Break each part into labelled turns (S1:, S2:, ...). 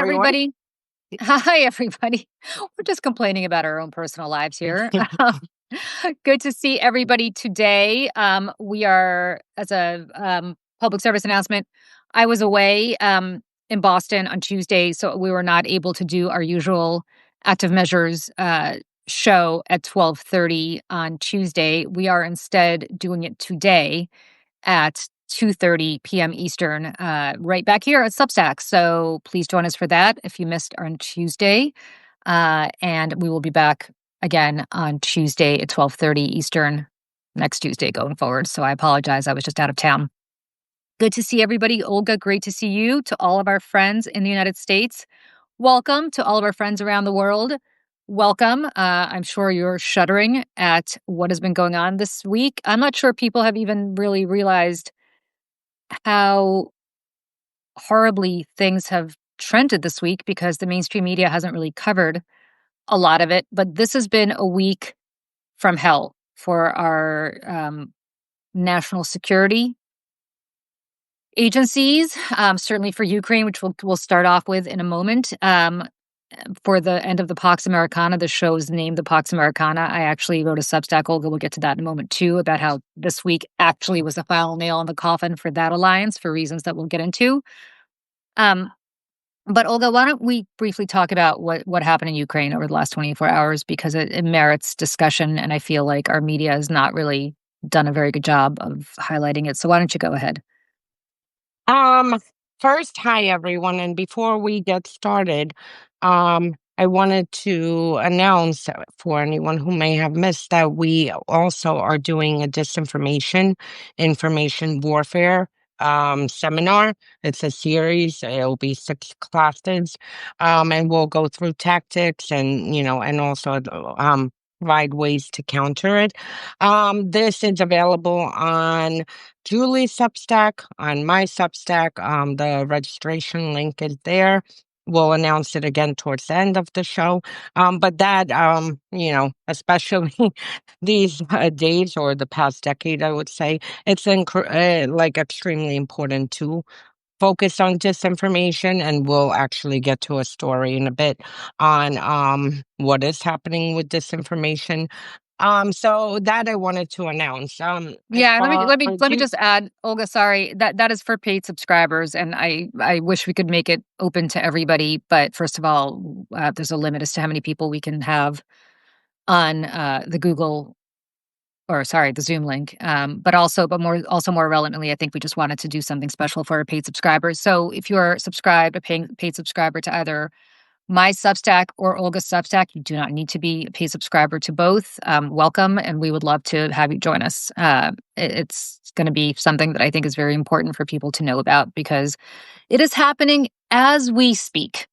S1: everyone.
S2: everybody. Hi, everybody. We're just complaining about our own personal lives here. Good to see everybody today. We are, as a public service announcement, I was away in Boston on Tuesday, so we were not able to do our usual active measures show at 12:30 on Tuesday. We are instead doing it today at 2:30 p.m. Eastern, right back here at Substack. So please join us for that if you missed on Tuesday. And we will be back again on Tuesday at 12:30 Eastern next Tuesday going forward. So I apologize. I was just out of town. Good to see everybody. Olga, great to see you. To all of our friends in the United States, welcome. To all of our friends around the world, welcome. I'm sure you're shuddering at what has been going on this week. I'm not sure people have even really realized how horribly things have trended this week because the mainstream media hasn't really covered a lot of it. But this has been a week from hell for our national security agencies, certainly for Ukraine, which we'll start off with in a moment. For the end of the Pax Americana, the show is named the Pax Americana. I actually wrote a Substack, Olga, we'll get to that in a moment too, about how this week actually was the final nail in the coffin for that alliance for reasons that we'll get into. Um, but Olga, why don't we briefly talk about what happened in Ukraine over the last 24 hours, because it merits discussion, and I feel like our media has not really done a very good job of highlighting it. So why don't you go ahead?
S1: Um, First, hi everyone, and before we get started, I wanted to announce for anyone who may have missed that we also are doing a disinformation, information warfare seminar. It's a series. It'll be 6 classes, and we'll go through tactics and and also provide ways to counter it. This is available on Julie's Substack, on my Substack. The registration link is there. We'll announce it again towards the end of the show. But that, especially these days or the past decade, I would say, it's like extremely important to focus on disinformation, and we'll actually get to a story in a bit on what is happening with disinformation. So that I wanted to announce. As
S2: Yeah, let me
S1: far
S2: let me
S1: as
S2: let me
S1: you,
S2: just add, Olga, sorry, that is for paid subscribers, and I wish we could make it open to everybody, but first of all, there's a limit as to how many people we can have on the Google, or sorry, the Zoom link. But more relevantly, I think we just wanted to do something special for our paid subscribers. So if you're subscribed, a paid subscriber to either my Substack or Olga's Substack, you do not need to be a paid subscriber to both. Welcome, and we would love to have you join us. It's going to be something that I think is very important for people to know about, because it is happening as we speak,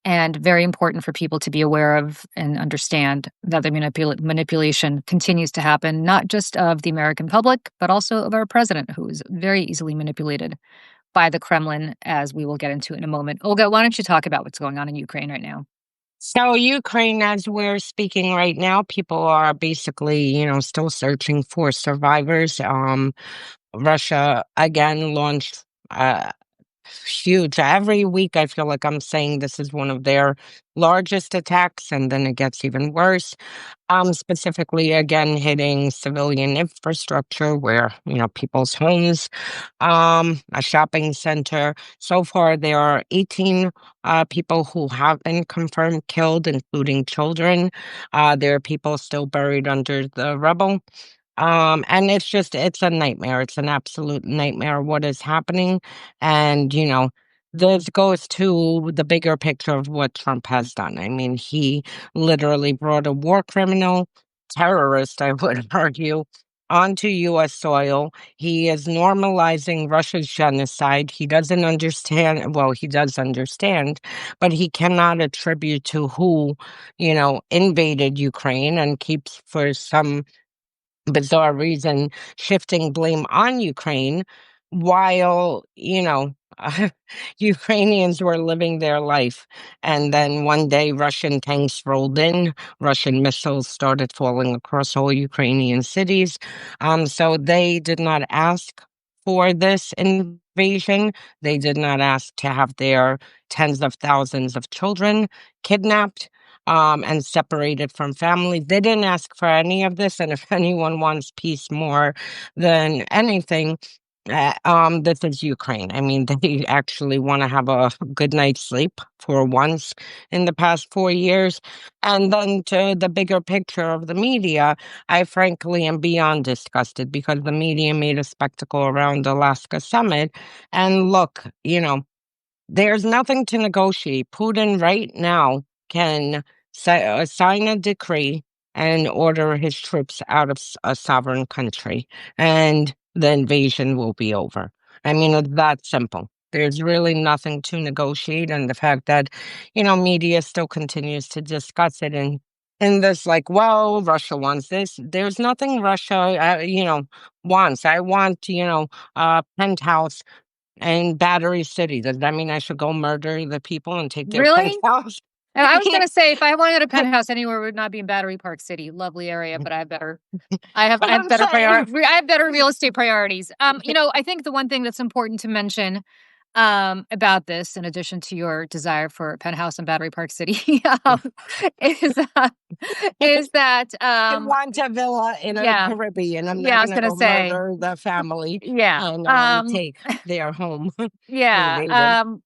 S2: and very important for people to be aware of and understand that the manipulation continues to happen, not just of the American public, but also of our president, who is very easily manipulated by the Kremlin, as we will get into in a moment. Olga, why don't you talk about what's going on in Ukraine right now?
S1: so Ukraine, as we're speaking right now, people are basically, still searching for survivors. Russia again launched huge. Every week, I feel like I'm saying this is one of their largest attacks, and then it gets even worse. Specifically, again, hitting civilian infrastructure where, people's homes, a shopping center. So far, there are 18 people who have been confirmed killed, including children. There are people still buried under the rubble. And it's a nightmare. It's an absolute nightmare what is happening. And, this goes to the bigger picture of what Trump has done. I mean, he literally brought a war criminal, terrorist, I would argue, onto U.S. soil. He is normalizing Russia's genocide. He doesn't understand. Well, he does understand, but he cannot attribute to who, invaded Ukraine, and keeps for some bizarre reason shifting blame on Ukraine while, Ukrainians were living their life. And then one day Russian tanks rolled in, Russian missiles started falling across all Ukrainian cities. So they did not ask for this invasion. invasion. They did not ask to have their tens of thousands of children kidnapped and separated from family. They didn't ask for any of this. And if anyone wants peace more than anything, this is Ukraine. I mean, they actually want to have a good night's sleep for once in the past 4 years. And then to the bigger picture of the media, I frankly am beyond disgusted because the media made a spectacle around the Alaska summit. And look, there's nothing to negotiate. Putin right now can sign a decree and order his troops out of a sovereign country, and the invasion will be over. I mean, it's that simple. There's really nothing to negotiate, and the fact that, media still continues to discuss it in this like, well, Russia wants this. There's nothing Russia, wants. I want, a penthouse and Battery City. Does that mean I should go murder the people and take their
S2: Really?
S1: penthouse?
S2: And I was gonna say, if I wanted a penthouse anywhere, it would not be in Battery Park City. Lovely area, but I
S1: But
S2: have
S1: I'm
S2: better
S1: saying,
S2: I have better real estate priorities. I think the one thing that's important to mention about this, in addition to your desire for a penthouse in Battery Park City, is is that
S1: I want a villa in a
S2: yeah,
S1: Caribbean. I'm
S2: yeah,
S1: not
S2: I was
S1: gonna
S2: gonna
S1: go
S2: say,
S1: murder the family
S2: yeah,
S1: and take their home
S2: yeah.
S1: invaded.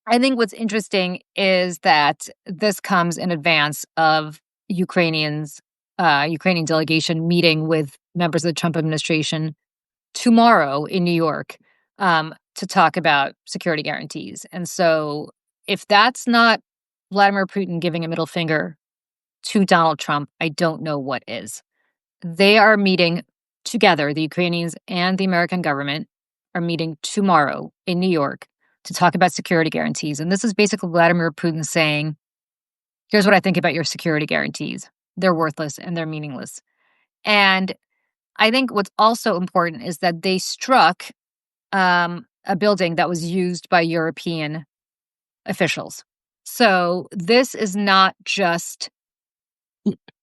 S2: I think what's interesting is that this comes in advance of Ukrainian delegation meeting with members of the Trump administration tomorrow in New York to talk about security guarantees. And so, if that's not Vladimir Putin giving a middle finger to Donald Trump, I don't know what is. They are meeting together, the Ukrainians and the American government are meeting tomorrow in New York to talk about security guarantees. And this is basically Vladimir Putin saying, here's what I think about your security guarantees. They're worthless and they're meaningless. And I think what's also important is that they struck a building that was used by European officials. So this is not just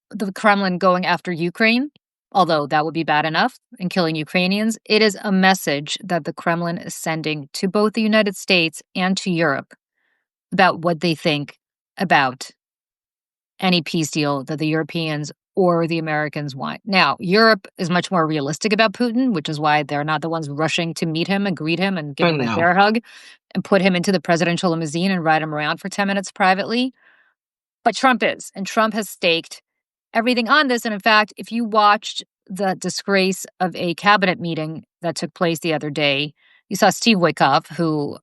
S2: the Kremlin going after Ukraine, although that would be bad enough in killing Ukrainians. It is a message that the Kremlin is sending to both the United States and to Europe about what they think about any peace deal that the Europeans or the Americans want. Now, Europe is much more realistic about Putin, which is why they're not the ones rushing to meet him and greet him and give
S1: I
S2: him a
S1: know.
S2: bear hug and put him into the presidential limousine and ride him around for 10 minutes privately. But Trump is, and Trump has staked everything on this. And in fact, if you watched the disgrace of a cabinet meeting that took place the other day, you saw Steve Witkoff, who,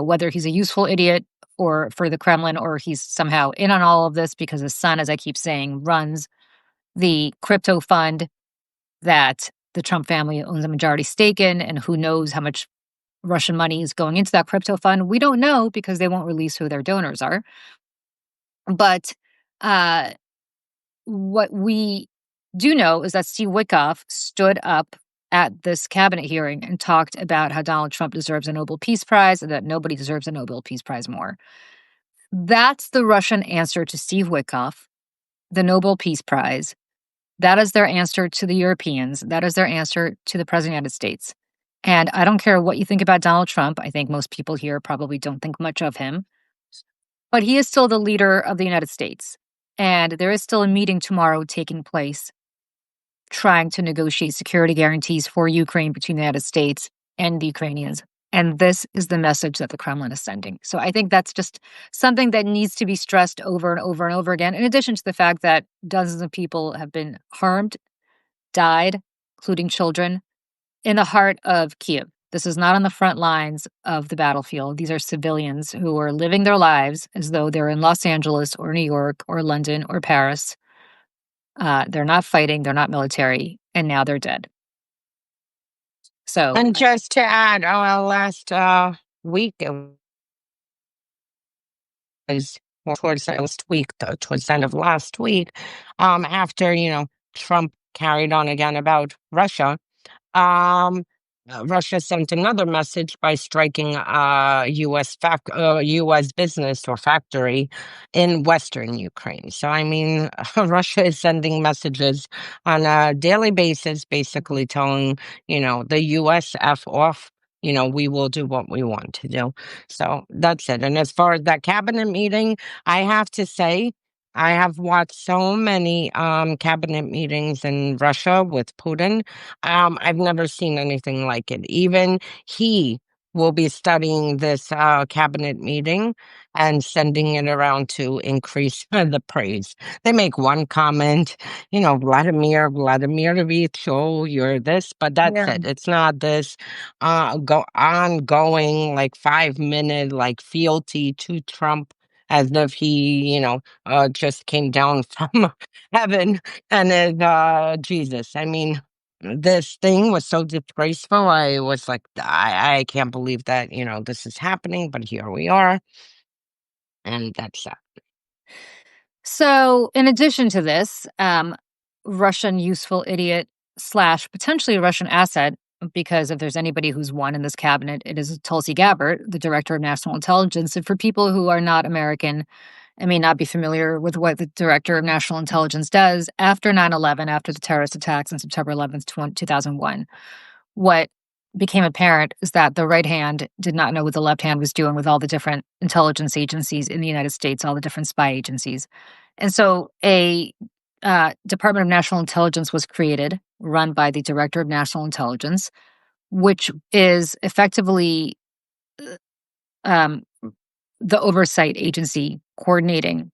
S2: whether he's a useful idiot or for the Kremlin or he's somehow in on all of this because his son, as I keep saying, runs the crypto fund that the Trump family owns a majority stake in, and who knows how much Russian money is going into that crypto fund. We don't know because they won't release who their donors are. But what we do know is that Steve Witkoff stood up at this cabinet hearing and talked about how Donald Trump deserves a Nobel Peace Prize and that nobody deserves a Nobel Peace Prize more. That's the Russian answer to Steve Witkoff, the Nobel Peace Prize. That is their answer to the Europeans. That is their answer to the President of the United States. And I don't care what you think about Donald Trump. I think most people here probably don't think much of him. But he is still the leader of the United States. And there is still a meeting tomorrow taking place trying to negotiate security guarantees for Ukraine between the United States and the Ukrainians. And this is the message that the Kremlin is sending. So I think that's just something that needs to be stressed over and over and over again, in addition to the fact that dozens of people have been harmed, died, including children, in the heart of Kiev. This is not on the front lines of the battlefield. These are civilians who are living their lives as though they're in Los Angeles or New York or London or Paris. They're not fighting, they're not military, and now they're dead. So,
S1: And just to add, last week, it was towards the end of last week, after, Trump carried on again about Russia. Um, Russia sent another message by striking a U.S. business or factory in Western Ukraine. So, I mean, Russia is sending messages on a daily basis, basically telling, the U.S. F off. we will do what we want to do. So that's it. And as far as that cabinet meeting, I have to say, I have watched so many cabinet meetings in Russia with Putin. I've never seen anything like it. Even he will be studying this cabinet meeting and sending it around to increase the praise. They make one comment, Vladimirovich, oh, you're this, but that's
S2: Yeah.
S1: it. It's not this go ongoing like 5 minute like fealty to Trump as if he, just came down from heaven and is Jesus. I mean, this thing was so disgraceful. I was like, I can't believe that, this is happening, but here we are. And that's that.
S2: So, in addition to this, Russian useful idiot slash potentially a Russian asset, because if there's anybody who's won in this cabinet, it is Tulsi Gabbard, the director of national intelligence. And for people who are not American and may not be familiar with what the director of national intelligence does, after 9/11, after the terrorist attacks on September 11th, 2001, what became apparent is that the right hand did not know what the left hand was doing with all the different intelligence agencies in the United States, all the different spy agencies. And so a Department of National Intelligence was created, run by the Director of National Intelligence, which is effectively um, the oversight agency coordinating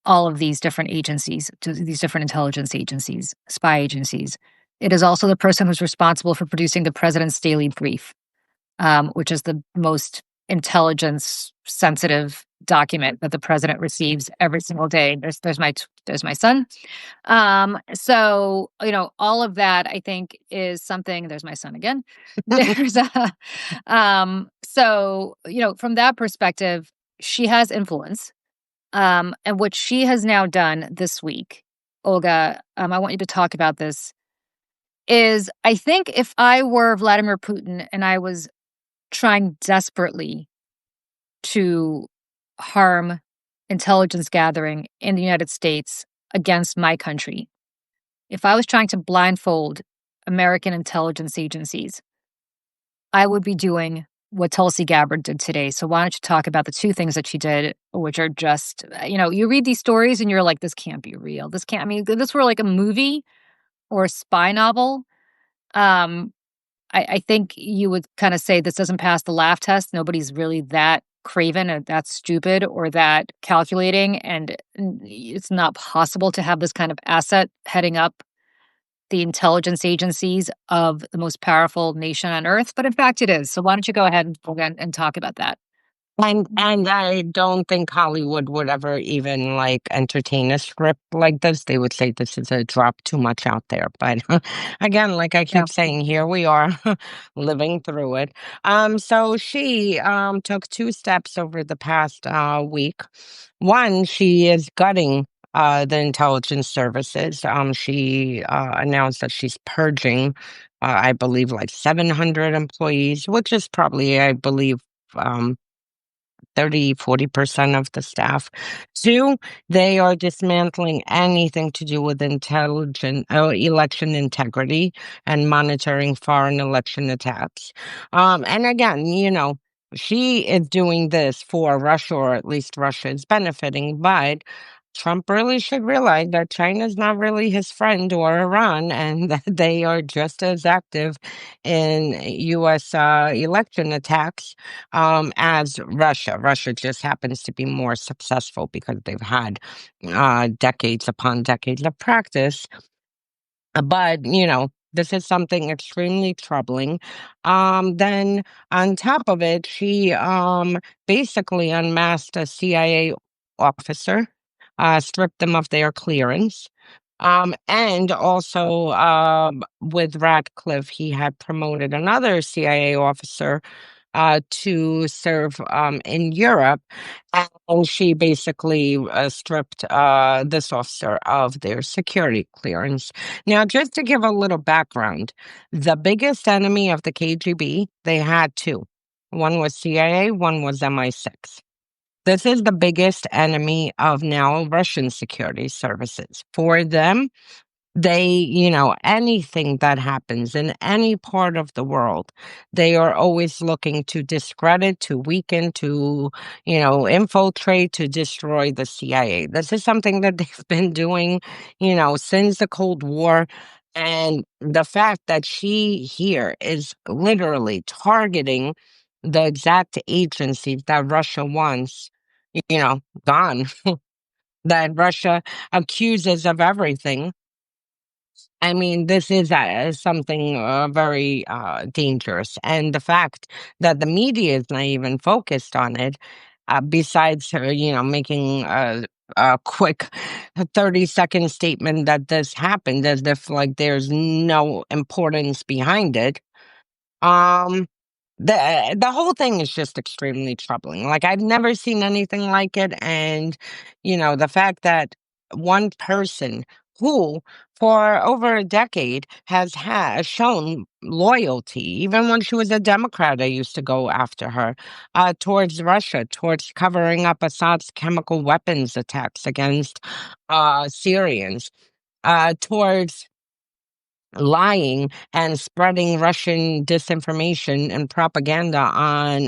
S2: all of these different agencies, these different intelligence agencies, spy agencies. It is also the person who's responsible for producing the president's daily brief, which is the most intelligence sensitive document that the president receives every single day. There's my son. So all of that I think is something. There's my son again. There's a so from that perspective, she has influence. And what she has now done this week, Olga, I want you to talk about this. Is I think if I were Vladimir Putin and I was trying desperately to harm intelligence gathering in the United States against my country, if I was trying to blindfold American intelligence agencies, I would be doing what Tulsi Gabbard did today. So why don't you talk about the two things that she did, which are just, you read these stories and you're like, this can't be real. This can't, I mean, this were like a movie or a spy novel. Um, I think you would kind of say this doesn't pass the laugh test. Nobody's really that craven or that stupid or that calculating. And it's not possible to have this kind of asset heading up the intelligence agencies of the most powerful nation on earth. But in fact, it is. So why don't you go ahead and talk about that?
S1: And I don't think Hollywood would ever even like entertain a script like this. They would say this is a drop too much out there. But again, like I
S2: Yeah.
S1: keep saying, here we are living through it. So she took two steps over the past week. One, she is gutting the intelligence services. She announced that she's purging, I believe, like 700 employees, which is probably, I believe, um, 30-40% of the staff. Two, they are dismantling anything to do with election integrity and monitoring foreign election attacks. And again, she is doing this for Russia, or at least Russia is benefiting, but Trump really should realize that China is not really his friend, or Iran, and that they are just as active in U.S. Election attacks as Russia. Russia just happens to be more successful because they've had decades upon decades of practice. But, this is something extremely troubling. Then on top of it, she basically unmasked a CIA officer, stripped them of their clearance. And also with Radcliffe, he had promoted another CIA officer to serve in Europe. And she basically stripped this officer of their security clearance. Now, just to give a little background, the biggest enemy of the KGB, they had two. One was CIA, one was MI6. This is the biggest enemy of now Russian security services. For them, anything that happens in any part of the world, they are always looking to discredit, to weaken, to, infiltrate, to destroy the CIA. This is something that they've been doing, since the Cold War. And the fact that she here is literally targeting the exact agencies that Russia wants, gone, that Russia accuses of everything. I mean, this is something very dangerous. And the fact that the media is not even focused on it, besides, making a quick 30-second statement that this happened as if like there's no importance behind it. Um, the whole thing is just extremely troubling. Like, I've never seen anything like it, and, the fact that one person who, for over a decade, has shown loyalty, even when she was a Democrat, I used to go after her, towards Russia, towards covering up Assad's chemical weapons attacks against, Syrians, towards lying and spreading Russian disinformation and propaganda on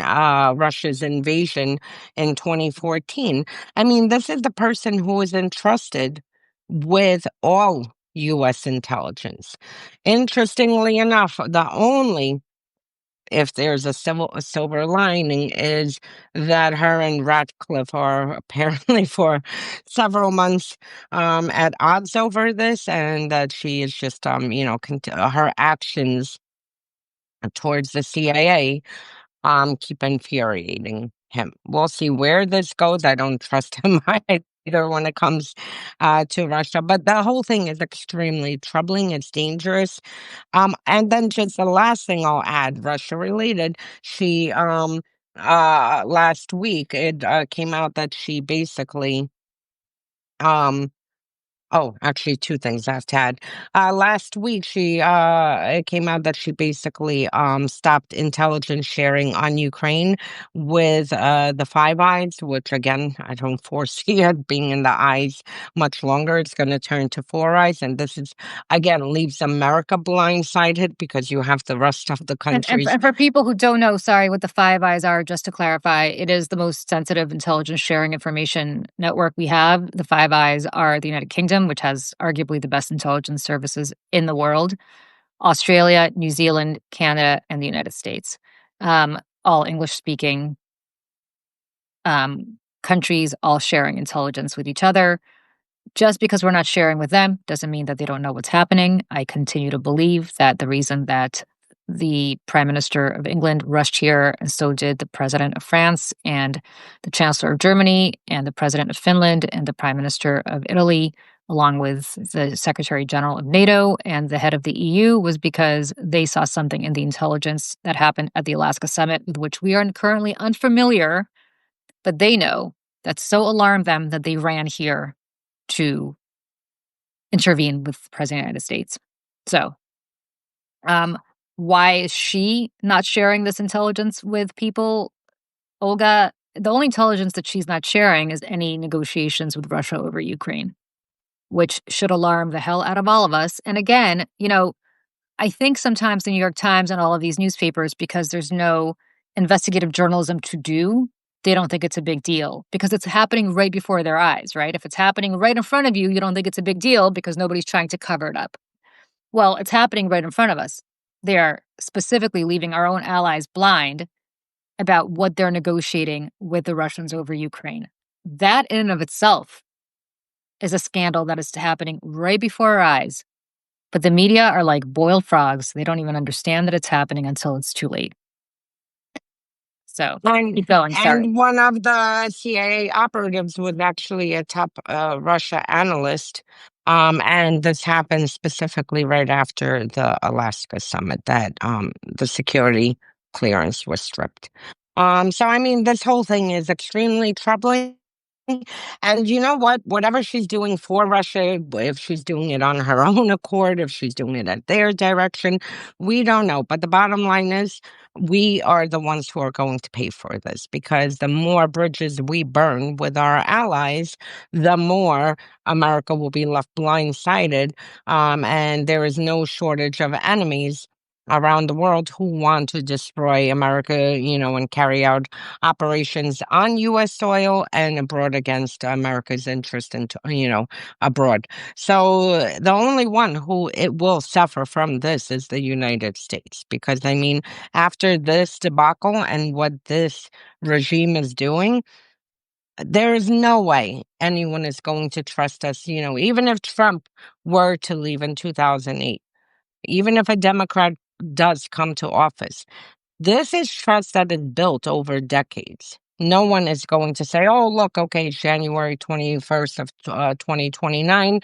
S1: Russia's invasion in 2014. I mean, this is the person who was entrusted with all U.S. intelligence. Interestingly enough, the only if there's a silver lining is that her and Ratcliffe are apparently for several months at odds over this, and that she is just her actions towards the CIA keep infuriating him. We'll see where this goes. I don't trust him either when it comes to Russia, but the whole thing is extremely troubling. It's dangerous. And then just the last thing I'll add, Russia related, she last week it came out that she basically um oh, actually, 2 things I have to add. Last week, it came out that she basically, stopped intelligence sharing on Ukraine with, the Five Eyes, which again, I don't foresee it being in the eyes much longer. It's gonna turn to Four Eyes, and this is again, leaves America blindsided because you have the rest of the countries.
S2: And for people who don't know, sorry, what the Five Eyes are, just to clarify, it is the most sensitive intelligence sharing information network we have. The Five Eyes are the United Kingdom, which has arguably the best intelligence services in the world, Australia, New Zealand, Canada, and the United States. All English speaking countries, all sharing intelligence with each other. Just because we're not sharing with them doesn't mean that they don't know what's happening. I continue to believe that the reason that the Prime Minister of England rushed here, and so did the President of France, and the Chancellor of Germany, and the President of Finland, and the Prime Minister of Italy, along with the Secretary General of NATO and the head of the EU, was because they saw something in the intelligence that happened at the Alaska summit, with which we are currently unfamiliar, but they know that so alarmed them that they ran here to intervene with the President of the United States. So, why is she not sharing this intelligence with people? Olga, the only intelligence that she's not sharing is any negotiations with Russia over Ukraine, which should alarm the hell out of all of us. And again, I think sometimes the New York Times and all of these newspapers, because there's no investigative journalism to do, they don't think it's a big deal because it's happening right before their eyes, right? If it's happening right in front of you, you don't think it's a big deal because nobody's trying to cover it up. Well, it's happening right in front of us. They are specifically leaving our own allies blind about what they're negotiating with the Russians over Ukraine. That in and of itself is a scandal that is happening right before our eyes. But the media are like boiled frogs. They don't even understand that it's happening until it's too late. So keep going. Sorry.
S1: And one of the CIA operatives was actually a top Russia analyst. And this happened specifically right after the Alaska summit that the security clearance was stripped. So, I mean, this whole thing is extremely troubling. And you know what? Whatever she's doing for Russia, if she's doing it on her own accord, if she's doing it at their direction, we don't know. But the bottom line is, we are the ones who are going to pay for this, because the more bridges we burn with our allies, the more America will be left blindsided. And there is no shortage of enemies around the world who want to destroy America, and carry out operations on U.S. soil and abroad against America's interest in, abroad. So the only one who it will suffer from this is the United States, because I mean, after this debacle and what this regime is doing, there is no way anyone is going to trust us. Even if Trump were to leave in 2008, even if a Democrat does come to office, this is trust that is built over decades. No one is going to say, oh, look, okay, January 21st of 2029,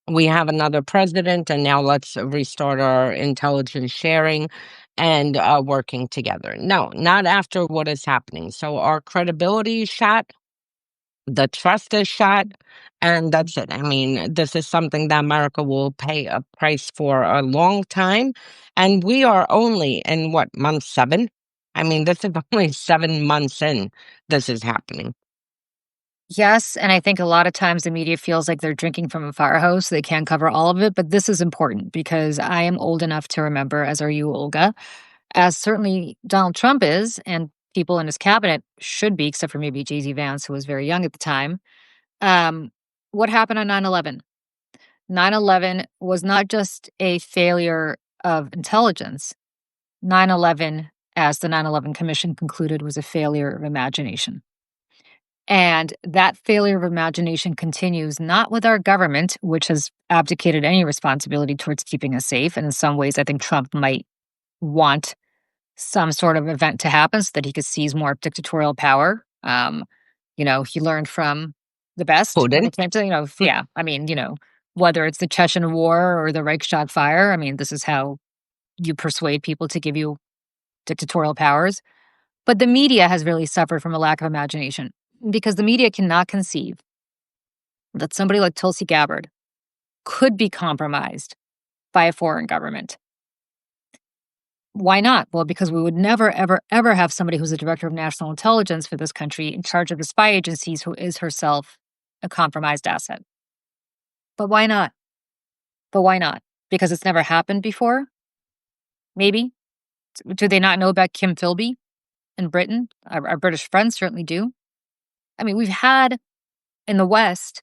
S1: we have another president, and now let's restart our intelligence sharing and working together. No, not after what is happening. So our credibility is shot, the trust is shot, and that's it. I mean, this is something that America will pay a price for a long time. And we are only in what, month 7? I mean, this is only 7 months in this is happening.
S2: Yes, and I think a lot of times the media feels like they're drinking from a fire hose. They can't cover all of it, but this is important because I am old enough to remember, as are you, Olga, as certainly Donald Trump is, and people in his cabinet should be, except for maybe J.D. Vance, who was very young at the time. Um, what happened on 9/11? 9/11 was not just a failure of intelligence. 9/11, as the 9/11 Commission concluded, was a failure of imagination. And that failure of imagination continues not with our government, which has abdicated any responsibility towards keeping us safe. And in some ways, I think Trump might want some sort of event to happen so that he could seize more dictatorial power. He learned from the best when
S1: Putin.
S2: it came to, yeah, I mean, whether it's the Chechen War or the Reichstag fire, I mean, this is how you persuade people to give you dictatorial powers. But the media has really suffered from a lack of imagination because the media cannot conceive that somebody like Tulsi Gabbard could be compromised by a foreign government. Why not? Well, because we would never, ever, ever have somebody who's the director of national intelligence for this country in charge of the spy agencies who is herself a compromised asset. But why not? But why not? Because it's never happened before? Maybe. Do they not know about Kim Philby in Britain? Our British friends certainly do. I mean, we've had in the West,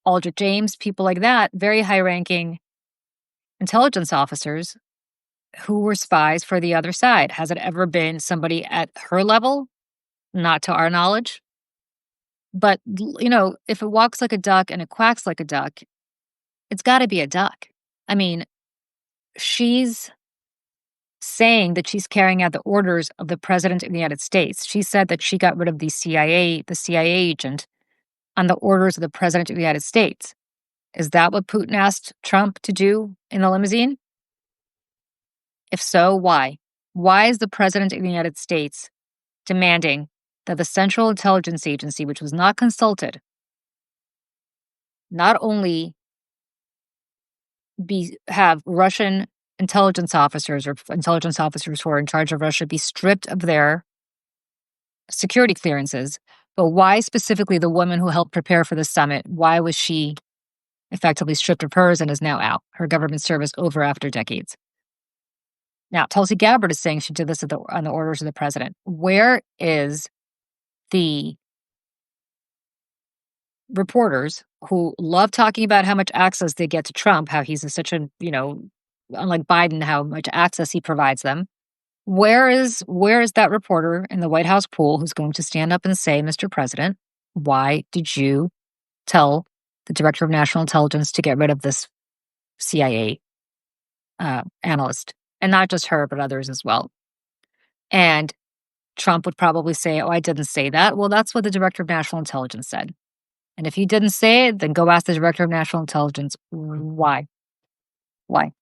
S2: Aldrich James, people like that, very high ranking intelligence officers who were spies for the other side. Has it ever been somebody at her level? Not to our knowledge. But, if it walks like a duck and it quacks like a duck, it's got to be a duck. I mean, she's saying that she's carrying out the orders of the president of the United States. She said that she got rid of the CIA agent on the orders of the president of the United States. Is that what Putin asked Trump to do in the limousine? If so, why? Why is the president of the United States demanding that the Central Intelligence Agency, which was not consulted, not only have Russian intelligence officers or intelligence officers who are in charge of Russia be stripped of their security clearances, but why specifically the woman who helped prepare for the summit? Why was she effectively stripped of hers and is now out? Her government service over after decades. Now, Tulsi Gabbard is saying she did this on the orders of the president. Where is the reporters who love talking about how much access they get to Trump, how he's such a, unlike Biden, how much access he provides them? Where is that reporter in the White House pool who's going to stand up and say, Mr. President, why did you tell the director of national intelligence to get rid of this CIA analyst? And not just her, but others as well. And Trump would probably say, oh, I didn't say that. Well, that's what the director of national intelligence said. And if he didn't say it, then go ask the director of national intelligence why. Why?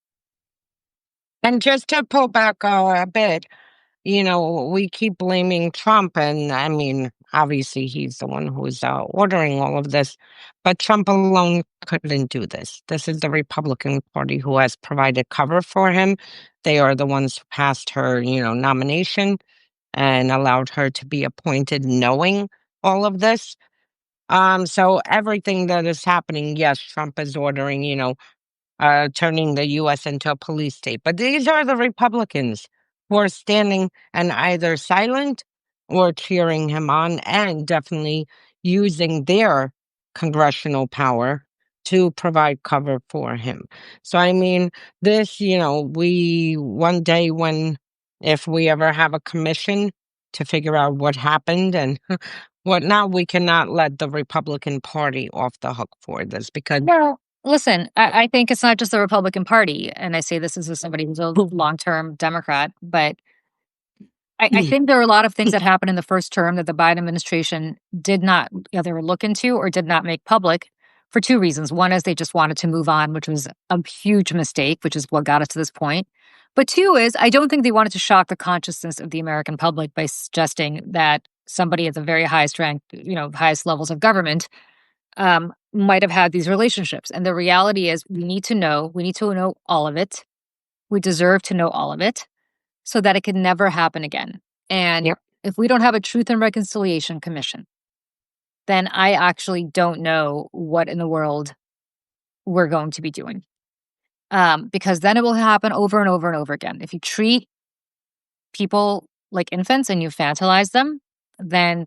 S1: And just to pull back a bit, we keep blaming Trump. And I mean, obviously he's the one who's ordering all of this, but Trump alone couldn't do this. This is the Republican Party who has provided cover for him. They are the ones who passed her, nomination and allowed her to be appointed knowing all of this. So everything that is happening, yes, Trump is ordering, turning the U.S. into a police state. But these are the Republicans who are standing and either silent or cheering him on and definitely using their congressional power to provide cover for him. So, I mean, this, we one day if we ever have a commission to figure out what happened and whatnot, we cannot let the Republican Party off the hook for this because
S2: No, listen, I think it's not just the Republican Party, and I say this as somebody who's a long-term Democrat, but I think there are a lot of things that happened in the first term that the Biden administration did not either look into or did not make public for two reasons. One is they just wanted to move on, which was a huge mistake, which is what got us to this point. But two is I don't think they wanted to shock the consciousness of the American public by suggesting that somebody at the very highest rank, highest levels of government might have had these relationships. And the reality is we need to know all of it. We deserve to know all of it so that it can never happen again. And
S1: Yep.
S2: if we don't have a Truth and Reconciliation Commission, then I actually don't know what in the world we're going to be doing. Because then it will happen over and over and over again. If you treat people like infants and you infantilize them, then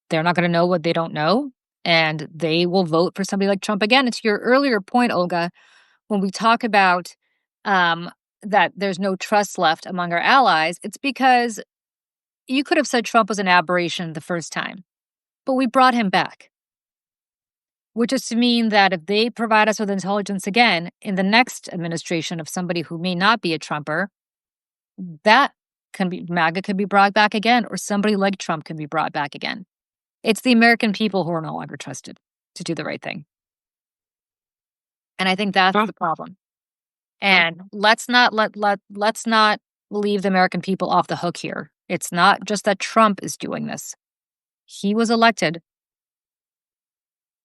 S2: they're not going to know what they don't know. And they will vote for somebody like Trump again. And to your earlier point, Olga, when we talk about that there's no trust left among our allies, it's because you could have said Trump was an aberration the first time, but we brought him back, which is to mean that if they provide us with intelligence again in the next administration of somebody who may not be a Trumper, that MAGA can be brought back again, or somebody like Trump can be brought back again. It's the American people who are no longer trusted to do the right thing. And I think that's the problem. And let's not leave the American people off the hook here. It's not just that Trump is doing this. He was elected,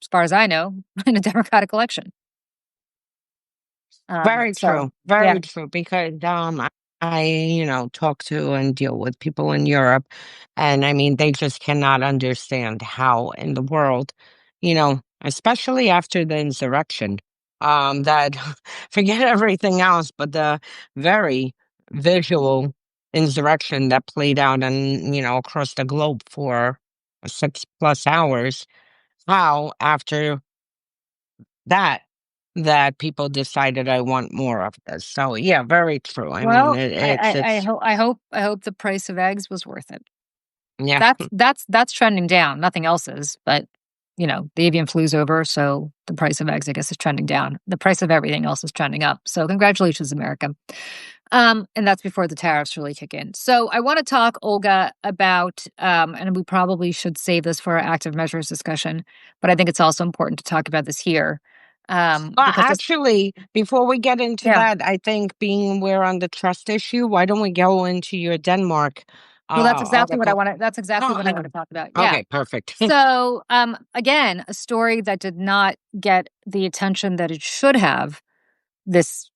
S2: as far as I know, in a Democratic election.
S1: Very true. Very
S2: Yeah.
S1: true. Because I talk to and deal with people in Europe, and I mean, they just cannot understand how in the world, especially after the insurrection, that forget everything else, but the very visual insurrection that played out and across the globe for 6+ hours, how after that people decided I want more of this. So yeah, very true. I mean,
S2: Well,
S1: it's
S2: I hope the price of eggs was worth it.
S1: yeah,
S2: That's trending down. Nothing else is, but the avian flu's over, so the price of eggs, I guess, is trending down. The price of everything else is trending up. So congratulations, America. And that's before the tariffs really kick in. So I want to talk, Olga, about, and we probably should save this for our active measures discussion, but I think it's also important to talk about this here.
S1: well,
S2: Because
S1: actually, before we get into
S2: yeah,
S1: that, I think being we're on the trust issue, why don't we go into your Denmark
S2: well, that's exactly what I
S1: article?
S2: want to. That's exactly what I want
S1: Oh,
S2: to talk about. Yeah.
S1: okay, perfect.
S2: So, again, a story that did not get the attention that it should have this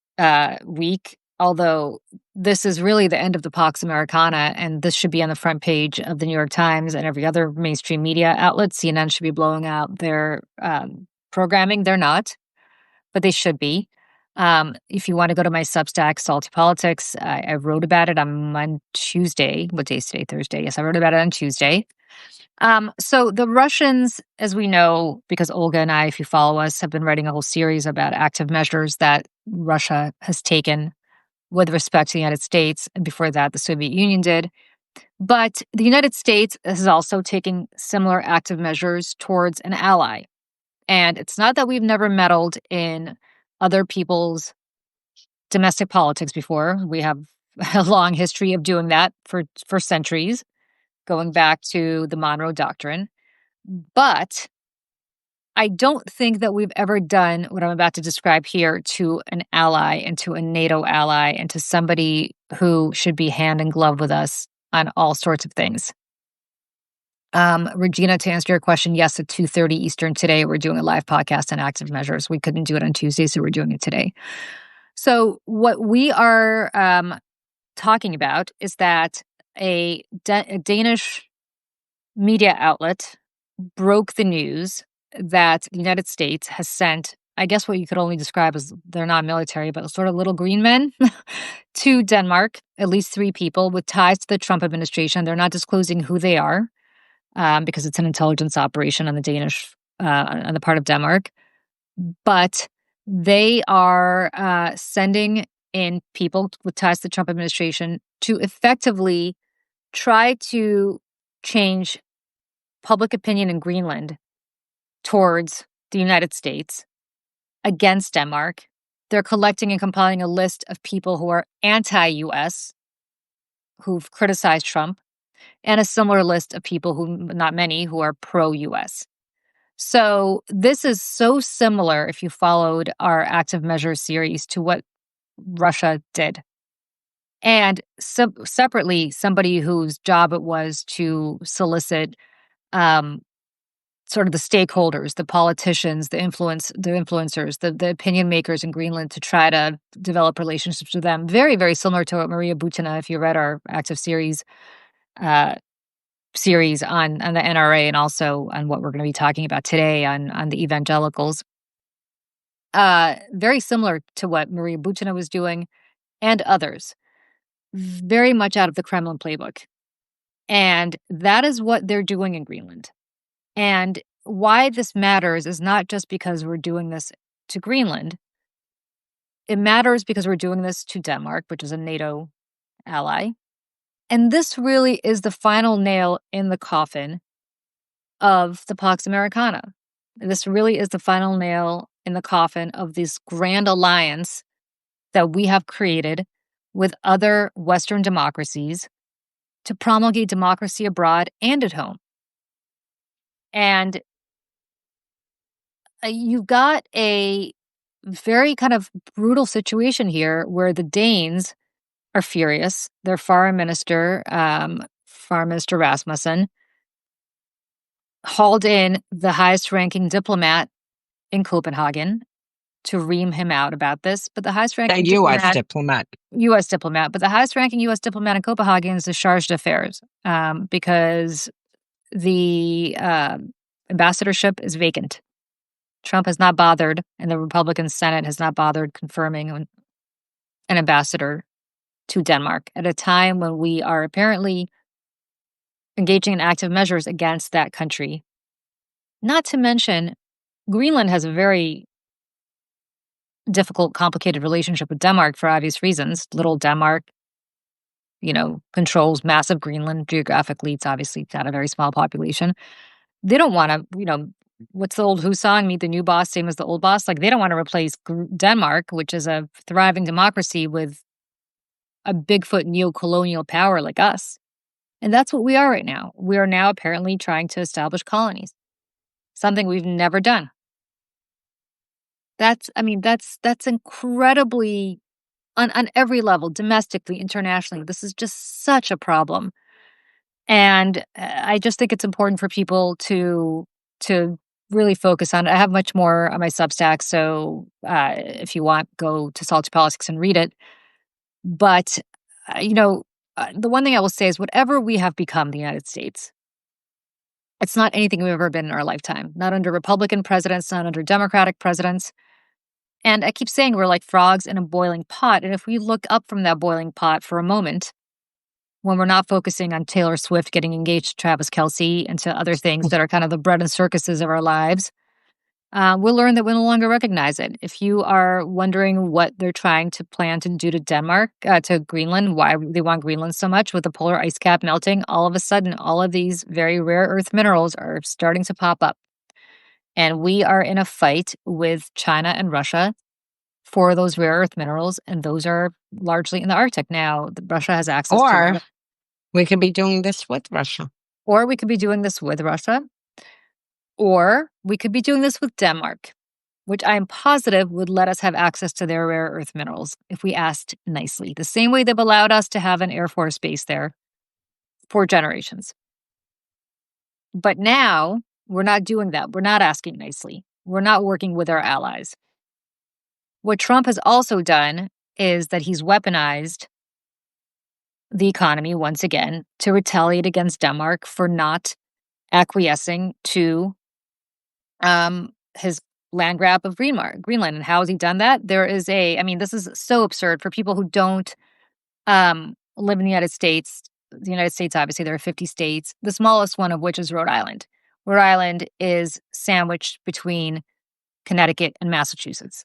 S2: week. Although this is really the end of the Pax Americana, and this should be on the front page of the New York Times and every other mainstream media outlet. CNN should be blowing out their programming. They're not, but they should be. If you want to go to my Substack, Salty Politics, I wrote about it on Tuesday. What day is today? Thursday. Yes, I wrote about it on Tuesday. So the Russians, as we know, because Olga and I, if you follow us, have been writing a whole series about active measures that Russia has taken with respect to the United States, and before that, the Soviet Union did. But the United States is also taking similar active measures towards an ally. And it's not that we've never meddled in other people's domestic politics before. We have a long history of doing that for centuries, going back to the Monroe Doctrine. But I don't think that we've ever done what I'm about to describe here to an ally and to a NATO ally and to somebody who should be hand in glove with us on all sorts of things. Regina, to answer your question, yes, at 2:30 Eastern today, we're doing a live podcast on active measures. We couldn't do it on Tuesday, so we're doing it today. So what we are talking about is that a Danish media outlet broke the news that the United States has sent, I guess what you could only describe as they're not military, but sort of little green men to Denmark, at least 3 people with ties to the Trump administration. They're not disclosing who they are because it's an intelligence operation on the on the part of Denmark. But they are sending in people with ties to the Trump administration to effectively try to change public opinion in Greenland towards the United States against Denmark. They're collecting and compiling a list of people who are anti-US, who've criticized Trump, and a similar list of people who, not many, who are pro-US. So this is so similar, if you followed our active measures series, to what Russia did. And separately, somebody whose job it was to solicit sort of the stakeholders, the politicians, the influencers, the opinion makers in Greenland to try to develop relationships with them. Very, very similar to what Maria Butina, if you read our active uh, series on the NRA and also on what we're going to be talking about today on the evangelicals. Very similar to what Maria Butina was doing and others. Very much out of the Kremlin playbook. And that is what they're doing in Greenland. And why this matters is not just because we're doing this to Greenland. It matters because we're doing this to Denmark, which is a NATO ally. And this really is the final nail in the coffin of the Pax Americana. This really is the final nail in the coffin of this grand alliance that we have created with other Western democracies to promulgate democracy abroad and at home. And you've got a very kind of brutal situation here where the Danes are furious. Their foreign minister Rasmussen, hauled in the highest ranking diplomat in Copenhagen to ream him out about this. But the highest ranking
S1: U.S. diplomat.
S2: U.S. diplomat. But the highest ranking U.S. diplomat in Copenhagen is the charge d'affaires because the ambassadorship is vacant. Trump has not bothered, and the Republican Senate has not bothered confirming an ambassador to Denmark at a time when we are apparently engaging in active measures against that country. Not to mention, Greenland has a very difficult, complicated relationship with Denmark for obvious reasons. Little Denmark, controls massive Greenland geographically. It's got a very small population. They don't want to, what's the old Who song? Meet the new boss, same as the old boss. Like, they don't want to replace Denmark, which is a thriving democracy, with a Bigfoot neo-colonial power like us. And that's what we are right now. We are now apparently trying to establish colonies, something we've never done. That's incredibly, on every level, domestically, internationally, this is just such a problem. And I just think it's important for people to really focus on it. I have much more on my Substack, so if you want, go to Salty Politics and read it. But, the one thing I will say is whatever we have become, the United States, it's not anything we've ever been in our lifetime. Not under Republican presidents, not under Democratic presidents. And I keep saying we're like frogs in a boiling pot. And if we look up from that boiling pot for a moment, when we're not focusing on Taylor Swift getting engaged to Travis Kelce and to other things that are kind of the bread and circuses of our lives, we'll learn that we no longer recognize it. If you are wondering what they're trying to plan to do to Denmark, to Greenland, why they want Greenland so much with the polar ice cap melting, all of a sudden, all of these very rare earth minerals are starting to pop up. And we are in a fight with China and Russia for those rare earth minerals, and those are largely in the Arctic. Now, Russia has access to them.
S1: Or we could be doing this with Russia.
S2: Or we could be doing this with Russia. Or we could be doing this with Denmark, which I am positive would let us have access to their rare earth minerals if we asked nicely, the same way they've allowed us to have an Air Force base there for generations. But now we're not doing that. We're not asking nicely. We're not working with our allies. What Trump has also done is that he's weaponized the economy once again to retaliate against Denmark for not acquiescing to his land grab of Greenland. And how has he done that? This is so absurd for people who don't live in the United States. The United States, obviously, there are 50 states, the smallest one of which is Rhode Island. Rhode Island is sandwiched between Connecticut and Massachusetts.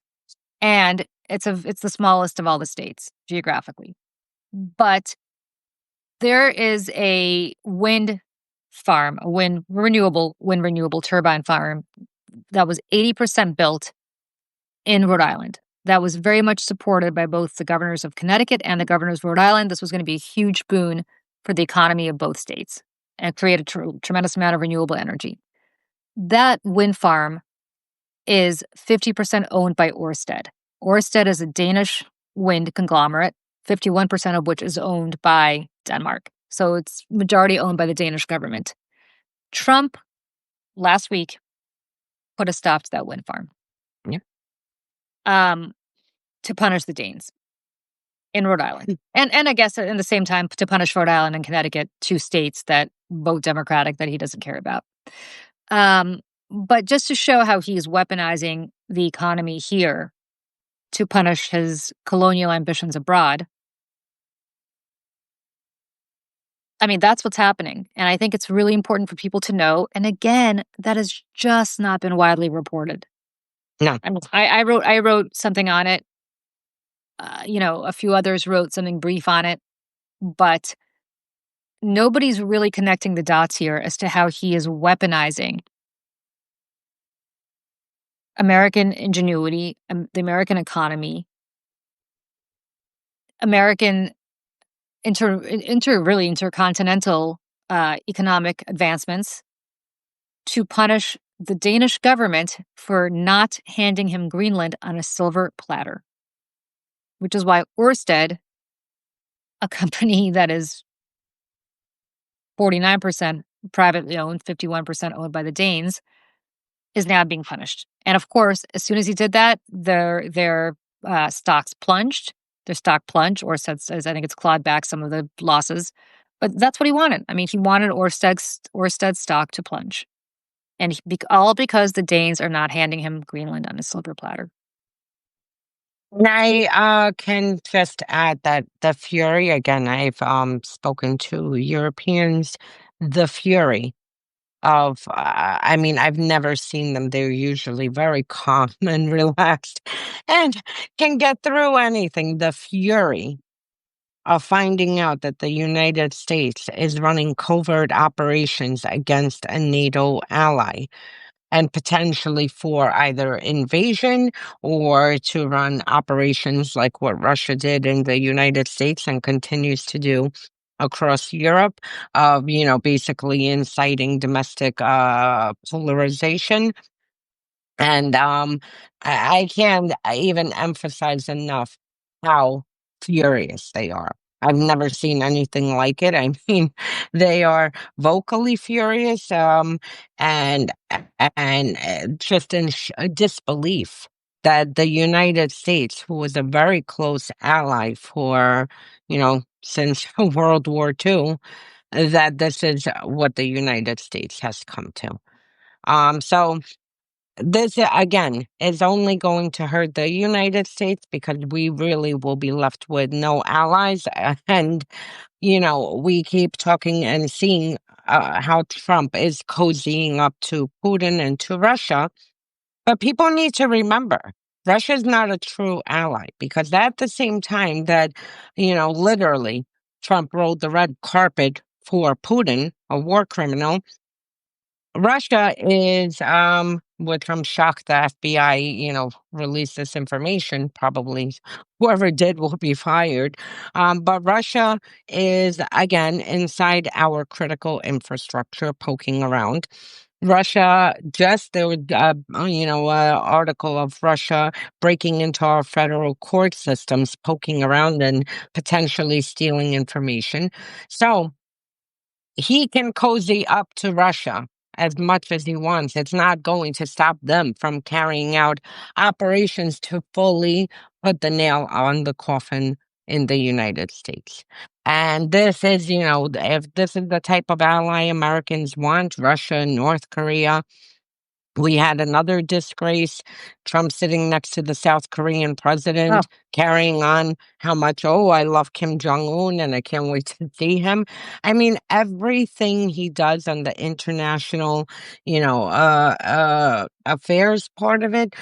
S2: And it's the smallest of all the states geographically. But there is a wind farm, a renewable turbine farm that was 80% built in Rhode Island. That was very much supported by both the governors of Connecticut and the governors of Rhode Island. This was going to be a huge boon for the economy of both states and create a tremendous amount of renewable energy. That wind farm is 50% owned by Ørsted. Ørsted is a Danish wind conglomerate, 51% of which is owned by Denmark. So it's majority owned by the Danish government. Trump, last week, put a stop to that wind farm.
S1: Yeah.
S2: To punish the Danes in Rhode Island. And I guess in the same time to punish Rhode Island and Connecticut, two states that vote Democratic that he doesn't care about. But just to show how he's weaponizing the economy here to punish his colonial ambitions abroad. I mean, that's what's happening. And I think it's really important for people to know. And again, that has just not been widely reported.
S1: No.
S2: I wrote something on it. A few others wrote something brief on it. But nobody's really connecting the dots here as to how he is weaponizing American ingenuity, the American economy, American intercontinental economic advancements to punish the Danish government for not handing him Greenland on a silver platter. Which is why Ørsted, a company that is 49% privately owned, 51% owned by the Danes, is now being punished. And of course, as soon as he did that, their stocks plunged. Their stock plunged. Ørsted says, I think it's clawed back some of the losses. But that's what he wanted. I mean, he wanted Ørsted's stock to plunge. And all because the Danes are not handing him Greenland on a silver platter.
S1: And I can just add that the fury, again, I've spoken to Europeans, the fury of, I've never seen them. They're usually very calm and relaxed and can get through anything. The fury of finding out that the United States is running covert operations against a NATO ally and potentially for either invasion or to run operations like what Russia did in the United States and continues to do across Europe, of, basically inciting domestic polarization. And I can't even emphasize enough how furious they are. I've never seen anything like it. I mean, they are vocally furious, and just in disbelief that the United States, who was a very close ally for, since World War II, that this is what the United States has come to. So this, again, is only going to hurt the United States because we really will be left with no allies. And, we keep talking and seeing how Trump is cozying up to Putin and to Russia. But people need to remember, Russia is not a true ally, because at the same time that, literally Trump rolled the red carpet for Putin, a war criminal, Russia is, which I'm shocked the FBI, released this information. Probably whoever did will be fired. But Russia is, again, inside our critical infrastructure, poking around. Russia, there was, an article of Russia breaking into our federal court systems, poking around and potentially stealing information. So he can cozy up to Russia as much as he wants. It's not going to stop them from carrying out operations to fully put the nail on the coffin in the United States. And this is, if this is the type of ally Americans want, Russia, North Korea, we had another disgrace, Trump sitting next to the South Korean
S2: Oh,
S1: president, carrying on how much, oh, I love Kim Jong-un and I can't wait to see him. I mean, everything he does on the international, affairs part of it,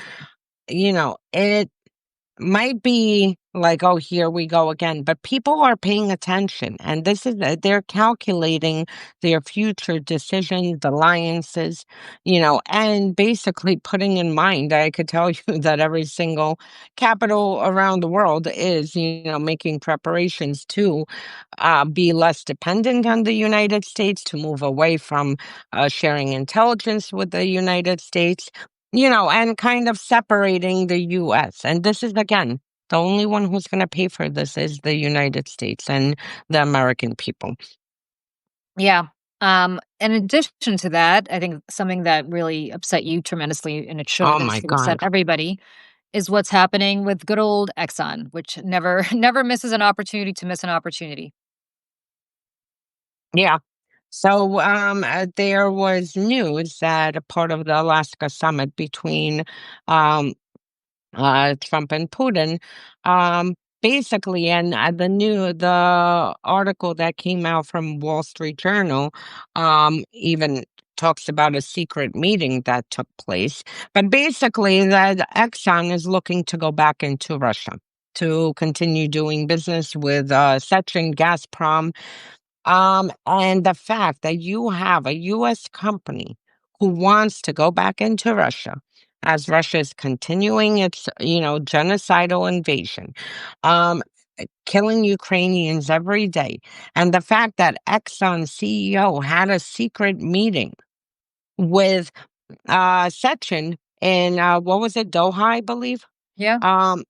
S1: it might be like, "Oh, here we go again," but people are paying attention, and this is they're calculating their future decisions, alliances, and basically putting in mind, I could tell you that every single capital around the world is, making preparations to be less dependent on the United States, to move away from sharing intelligence with the United States, and kind of separating the US. And this is, again, the only one who's going to pay for this is the United States and the American people.
S2: yeah. In addition to that, I think something that really upset you tremendously, and it should,
S1: Oh
S2: and it
S1: my
S2: should upset
S1: God.
S2: everybody, is what's happening with good old Exxon, which never never misses an opportunity to miss an opportunity.
S1: Yeah. So there was news that a part of the Alaska summit between um, Trump and Putin. Basically, and the article that came out from Wall Street Journal, even talks about a secret meeting that took place. But basically, that Exxon is looking to go back into Russia to continue doing business with Sechin Gazprom, and the fact that you have a U.S. company who wants to go back into Russia as Russia is continuing its, genocidal invasion, killing Ukrainians every day. And the fact that Exxon CEO had a secret meeting with Sechin in, what was it, Doha, I believe?
S2: Yeah.
S1: Um,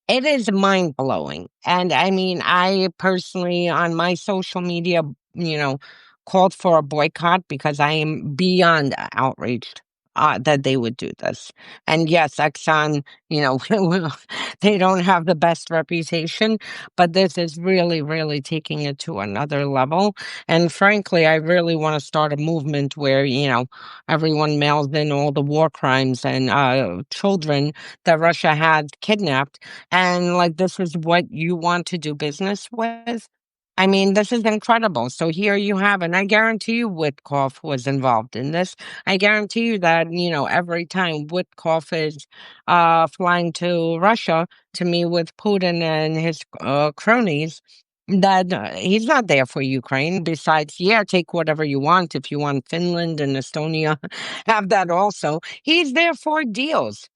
S1: it is mind blowing. And I mean, I personally on my social media, you know, called for a boycott because I am beyond outraged that they would do this. And yes, Exxon, they don't have the best reputation, but this is really, really taking it to another level. And frankly, I really want to start a movement where, everyone mails in all the war crimes and children that Russia had kidnapped, and like this is what you want to do business with. I mean, this is incredible. So here you have, and I guarantee you Witkoff was involved in this. I guarantee you that, every time Witkoff is flying to Russia to meet with Putin and his cronies, that he's not there for Ukraine. Besides, yeah, take whatever you want. If you want Finland and Estonia, have that also. He's there for deals.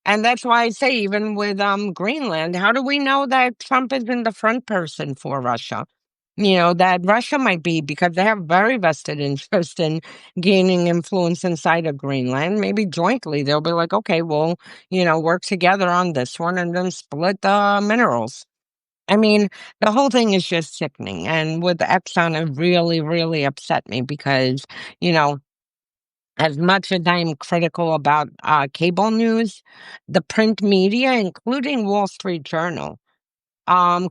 S1: And that's why I say, even with Greenland, how do we know that Trump isn't the front person for Russia? That Russia might be, because they have very vested interest in gaining influence inside of Greenland. Maybe jointly they'll be like, okay, we'll, work together on this one and then split the minerals. I mean, the whole thing is just sickening. And with Exxon, it really, really upset me because, you know, as much as I'm critical about cable news, the print media, including Wall Street Journal,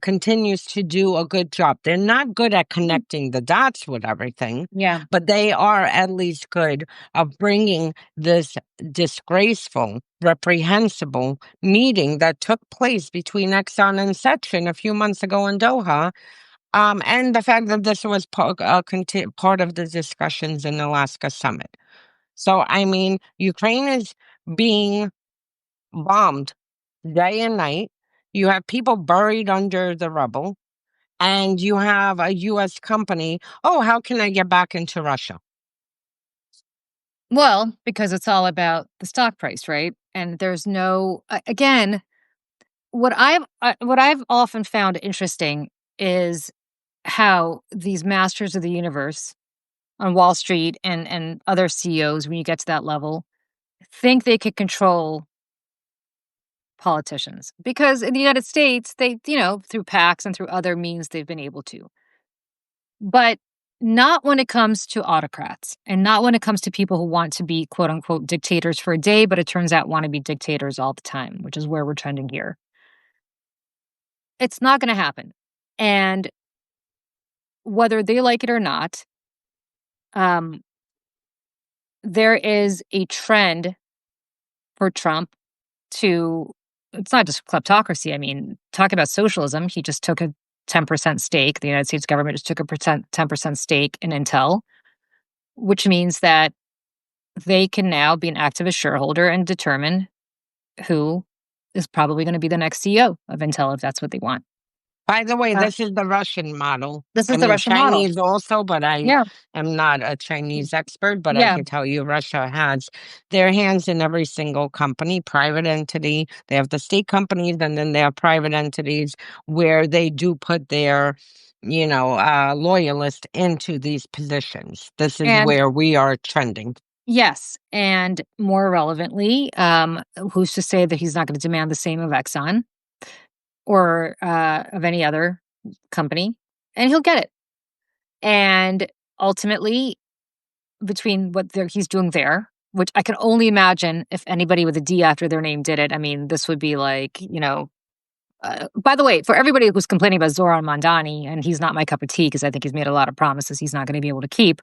S1: continues to do a good job. They're not good at
S2: Mm.
S1: connecting the dots with everything,
S2: Yeah.
S1: but they are at least good of bringing this disgraceful, reprehensible meeting that took place between Exxon and Sechin a few months ago in Doha. And the fact that this was part of the discussions in the Alaska summit. So, I mean, Ukraine is being bombed day and night. You have people buried under the rubble, and you have a U.S. company. Oh, how can I get back into Russia?
S2: Well, because it's all about the stock price, right? And there's no again, what I've often found interesting is how these masters of the universe on Wall Street and other CEOs, when you get to that level, think they could control politicians. Because in the United States, they, through PACs and through other means, they've been able to. But Not when it comes to autocrats, and not when it comes to people who want to be quote unquote dictators for a day, but it turns out want to be dictators all the time, which is where we're trending here. It's not going to happen. And whether they like it or not, um, there is a trend for Trump to, it's not just kleptocracy. I mean, talk about socialism. He just took a 10% stake. The United States government just took a 10% stake in Intel, which means that they can now be an activist shareholder and determine who is probably going to be the next CEO of Intel if that's what they want.
S1: By the way,
S2: Uh,
S1: this is the Russian model.
S2: this
S1: I
S2: is the
S1: mean,
S2: Russian model.
S1: Chinese also, but I
S2: Yeah.
S1: am not a Chinese expert, but I
S2: Yeah.
S1: can tell you Russia has their hands in every single company, private entity. They have the state companies and then they have private entities where they do put their, loyalist into these positions. This is
S2: And
S1: where we are trending.
S2: yes. And more relevantly, who's to say that he's not going to demand the same of Exxon or of any other company? And he'll get it. And ultimately, between what he's doing there, which I can only imagine if anybody with a D after their name did it. I mean, this would be like, by the way, for everybody who's complaining about Zoran Mondani, and he's not my cup of tea because I think he's made a lot of promises he's not going to be able to keep.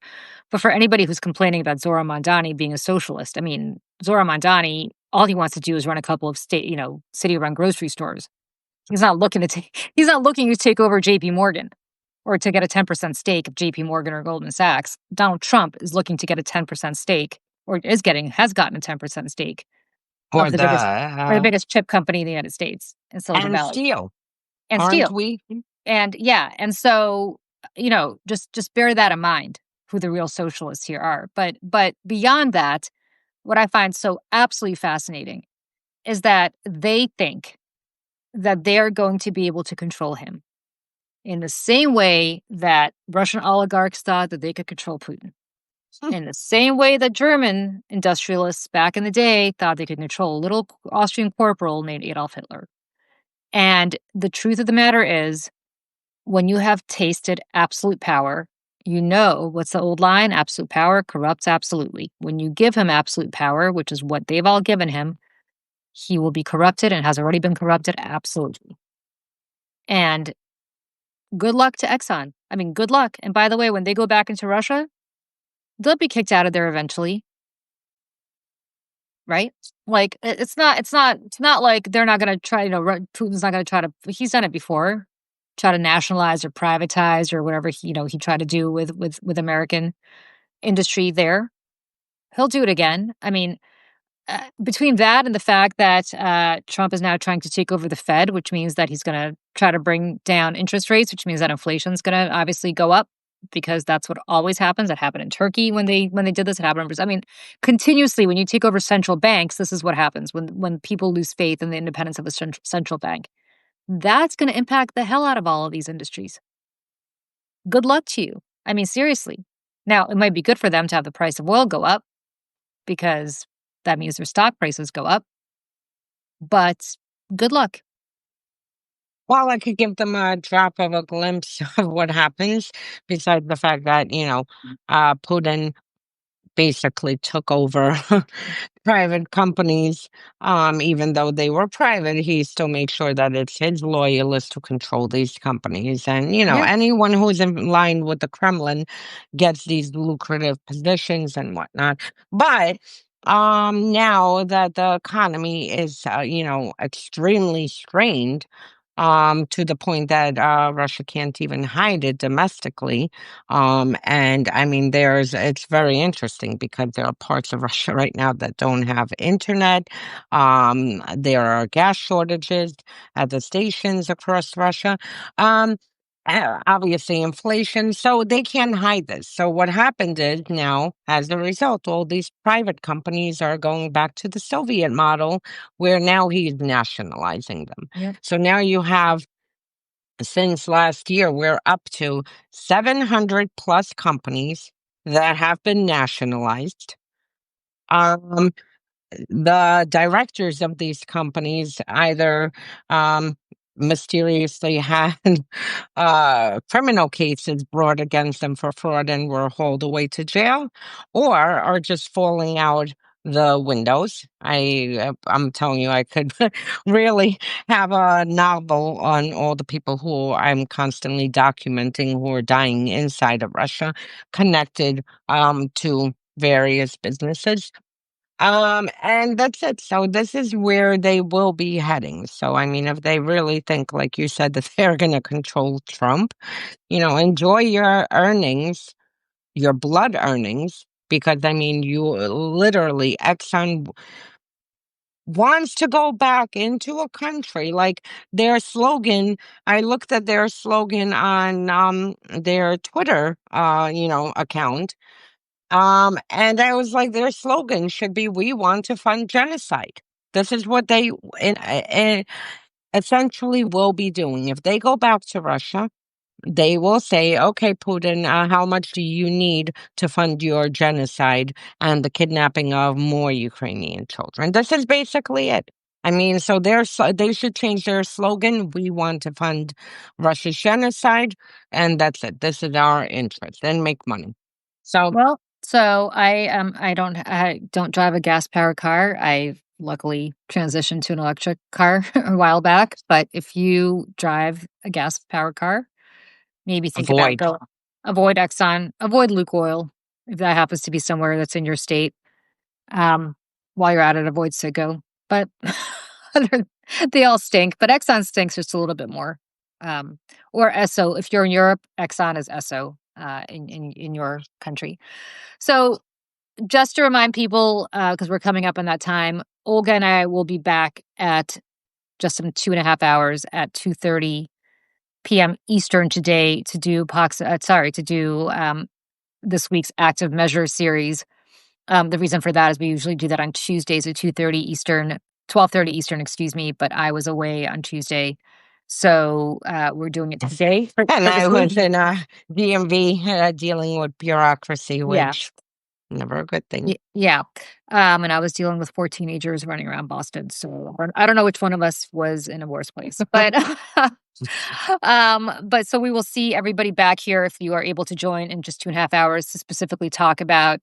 S2: But for anybody who's complaining about Zoran Mondani being a socialist, I mean, Zoran Mondani, all he wants to do is run a couple of city-run grocery stores. He's not looking to take over J.P. Morgan or to get a 10% stake of JP Morgan or Goldman Sachs. Donald Trump is looking to get a 10% stake or has gotten a 10% stake
S1: Or
S2: of
S1: the
S2: the biggest chip company in the United States in Silicon
S1: and
S2: Valley
S1: steel,
S2: and
S1: aren't
S2: steel.
S1: we?
S2: And yeah, and so, just bear that in mind who the real socialists here are. But beyond that, what I find so absolutely fascinating is that they think that they're going to be able to control him in the same way that Russian oligarchs thought that they could control Putin. In the same way that German industrialists back in the day thought they could control a little Austrian corporal named Adolf Hitler. And the truth of the matter is, when you have tasted absolute power, you know what's the old line? Absolute power corrupts absolutely. When you give him absolute power, which is what they've all given him, he will be corrupted and has already been corrupted absolutely. And good luck to Exxon. I mean, good luck. And by the way, when they go back into Russia, they'll be kicked out of there eventually, right? Like it's not like they're not going to try, Putin's not going to try to, he's done it before, try to nationalize or privatize or whatever he tried to do with American industry there. He'll do it again. I mean, between that and the fact that Trump is now trying to take over the Fed, which means that he's going to try to bring down interest rates, which means that inflation is going to obviously go up because that's what always happens. It happened in Turkey when they did this. It happened in Brazil. I mean, continuously when you take over central banks, this is what happens when people lose faith in the independence of the central bank. That's going to impact the hell out of all of these industries. Good luck to you. I mean, seriously. Now, it might be good for them to have the price of oil go up because that means their stock prices go up. But good luck.
S1: Well, I could give them a drop of a glimpse of what happens, besides the fact that, Putin basically took over private companies. Even though they were private, he still makes sure that it's his loyalists who control these companies. And,
S2: Yeah.
S1: anyone who's in line with the Kremlin gets these lucrative positions and whatnot. But now that the economy is, extremely strained, to the point that Russia can't even hide it domestically. And I mean, it's very interesting because there are parts of Russia right now that don't have internet. There are gas shortages at the stations across Russia. Obviously, inflation. So they can't hide this. So what happened is now, as a result, all these private companies are going back to the Soviet model, where now he's nationalizing them.
S2: Yep.
S1: So now you have, since last year, we're up to 700 plus companies that have been nationalized. Um, the directors of these companies either mysteriously had criminal cases brought against them for fraud and were hauled away to jail, or are just falling out the windows. I'm telling you, I could really have a novel on all the people who I'm constantly documenting who are dying inside of Russia, connected to various businesses. And that's it. So this is where they will be heading. So I mean, if they really think, like you said, that they're going to control Trump, enjoy your earnings, your blood earnings, because I mean, you literally Exxon wants to go back into a country like their slogan. I looked at their slogan on their Twitter account, and I was like, their slogan should be, "We want to fund genocide." This is what they essentially will be doing. If they go back to Russia, they will say, "Okay, Putin, how much do you need to fund your genocide and the kidnapping of more Ukrainian children?" This is basically it. I mean, so they should change their slogan. We want to fund Russia's genocide, and that's it. This is our interest, and make money. So
S2: Well, so I don't drive a gas powered car. I luckily transitioned to an electric car a while back. But if you drive a gas powered car, maybe think about
S1: avoid.
S2: go avoid Exxon, avoid Luke Oil if that happens to be somewhere that's in your state. Um, while you're at it, avoid Citgo. But other- they all stink. But Exxon stinks just a little bit more. Um, or Esso. If you're in Europe, Exxon is Esso in your country. So just to remind people, because we're coming up on that time, Olga and I will be back at just some 2.5 hours at 2:30 p.m. Eastern today to do this week's Active Measure series. The reason for that is we usually do that on Tuesdays at 2:30 Eastern, 12:30 Eastern, excuse me. But I was away on Tuesday, so we're doing it today
S1: And
S2: for
S1: I
S2: this week.
S1: was in a DMV dealing with bureaucracy,
S2: Yeah.
S1: which never a good thing.
S2: Yeah. And I was dealing with 4 teenagers running around Boston, so I don't know which one of us was in a worse place, but but so we will see everybody back here if you are able to join in just 2.5 hours to specifically talk about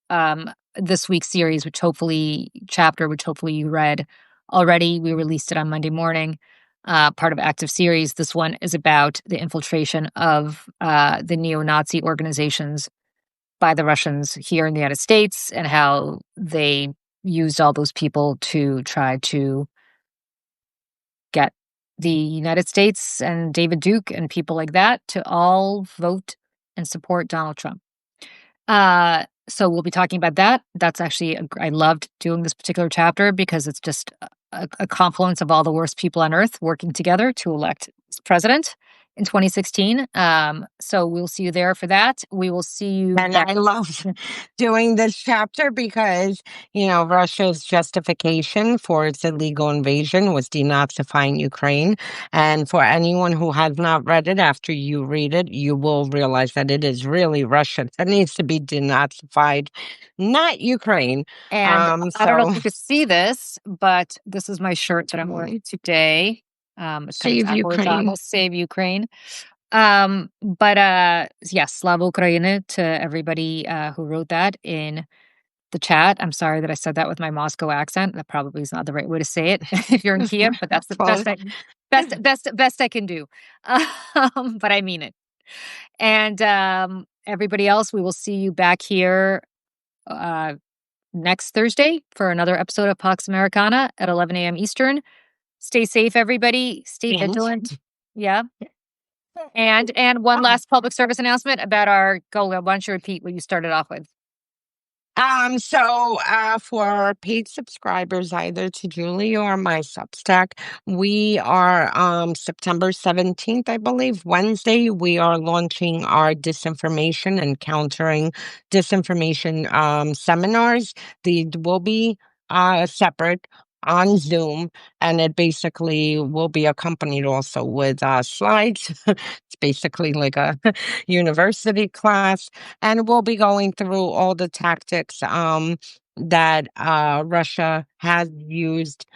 S2: this week's series, which hopefully you read already. We released it on Monday morning. Part of Active Series. This one is about the infiltration of the neo-Nazi organizations by the Russians here in the United States and how they used all those people to try to get the United States and David Duke and people like that to all vote and support Donald Trump. So we'll be talking about that. That's actually, I loved doing this particular chapter because it's just a confluence of all the worst people on earth working together to elect this president in 2016. So we'll see you there for that. We will see you
S1: And
S2: back.
S1: I love doing this chapter because, Russia's justification for its illegal invasion was denazifying Ukraine. And for anyone who has not read it, after you read it, you will realize that it is really Russia that needs to be denazified, not Ukraine.
S2: And I don't know if
S1: So
S2: you could see this, but this is my shirt that I'm wearing today. It's kind of
S1: save Ukraine.
S2: horizontal, save Ukraine. But yes, Slava Ukraini to everybody who wrote that in the chat. I'm sorry that I said that with my Moscow accent. That probably is not the right way to say it if you're in Kiev, but that's the
S1: Well,
S2: best I can do. But I mean it. And everybody else, we will see you back here uh, next Thursday for another episode of Pax Americana at 11 a.m. Eastern. Stay safe, everybody. Stay vigilant. Yeah. And one last public service announcement about our go. Why don't you repeat what you started off with?
S1: For paid subscribers, either to Julie or my Substack, we are September 17th, I believe, Wednesday, we are launching our disinformation and countering disinformation seminars. They will be separate on Zoom, and it basically will be accompanied also with slides. It's basically like a university class, and we'll be going through all the tactics that Russia has used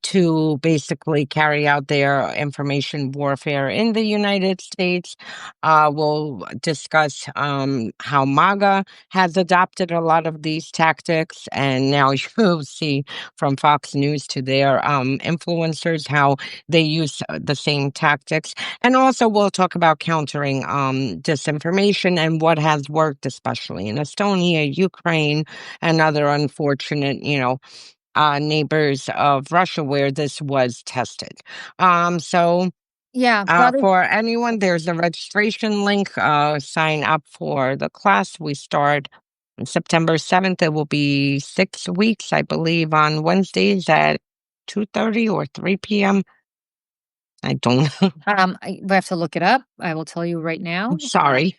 S1: to basically carry out their information warfare in the United States. We'll discuss how MAGA has adopted a lot of these tactics, and now you'll see from Fox News to their influencers how they use the same tactics. And also, we'll talk about countering disinformation and what has worked, especially in Estonia, Ukraine, and other unfortunate, neighbors of Russia where this was tested. So
S2: Yeah, probably.
S1: for anyone, there's a registration link. Sign up for the class. We start on September 7th. It will be 6 weeks, I believe, on Wednesdays at 2:30 or 3 p.m. I don't know.
S2: We have to look it up. I will tell you right now.
S1: I'm sorry.